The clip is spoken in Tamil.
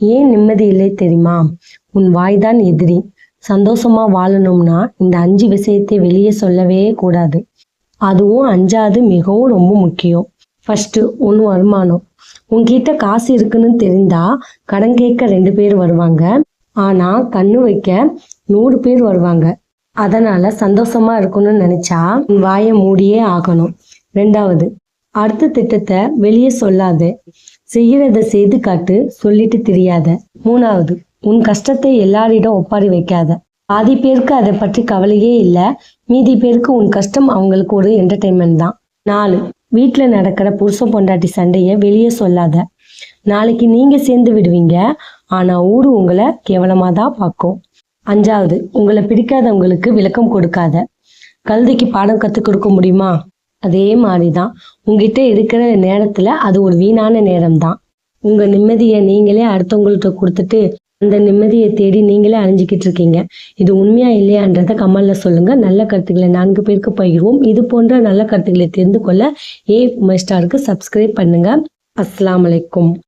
ஏன் நிம்மதி இல்லை தெரியுமா? உன் வாய்தான் எதிரி. சந்தோஷமா வாழணும்னா இந்த 5 விஷயத்தை வெளியே சொல்லவே கூடாது. அதுவும் 5வது மிகவும் ரொம்ப முக்கியம். ஃபர்ஸ்ட், உன் வருமானம். உன்கிட்ட காசு இருக்குன்னு தெரிந்தா கடன் கேட்க 2 பேர் வருவாங்க. ஆனா கண்ணு வைக்க 100 பேர் வருவாங்க. அதனால சந்தோஷமா இருக்கணும்னு நினைச்சா உன் வாயை மூடியே ஆகணும். 2வது, அடுத்த திட்டத்தை வெளியே சொல்லாத. செய்யறத செய்து காட்டு, சொல்லிட்டு தெரியாத. 3வது, உன் கஷ்டத்தை எல்லாரிடம் ஒப்பாரி வைக்காத. பாதி பேருக்கு அதை பற்றி கவலையே இல்லை, மீதி பேருக்கு உன் கஷ்டம் அவங்களுக்கு ஒரு என்டர்டைன்மெண்ட் தான். 4, வீட்டுல நடக்கிற புருஷன் பொண்டாட்டி சண்டைய வெளியே சொல்லாத. நாளைக்கு நீங்க சேர்ந்து விடுவீங்க, ஆனா ஊரு உங்களை கேவலமா தான் பார்க்கும். 5வது, உங்களை பிடிக்காதவங்களுக்கு விளக்கம் கொடுக்காத. கழுதைக்கு பாடம் கற்றுக் கொடுக்க முடியுமா? அதே மாதிரிதான் உங்ககிட்ட இருக்கிற நேரத்துல அது ஒரு வீணான நேரம் தான். உங்க நிம்மதியை நீங்களே அடுத்தவங்கள்ட்ட கொடுத்துட்டு அந்த நிம்மதியை தேடி நீங்களே அழிஞ்சுக்கிட்டு இருக்கீங்க. இது உண்மையா இல்லையான்றத கமெண்ட்ல சொல்லுங்க. நல்ல கருத்துக்களை 4 பேருக்கு பகிர்வோம். இது போன்ற நல்ல கருத்துக்களை தெரிந்து கொள்ள உமை ஸ்டாருக்கு சப்ஸ்கிரைப் பண்ணுங்க. அஸ்ஸலாமு அலைக்கும்.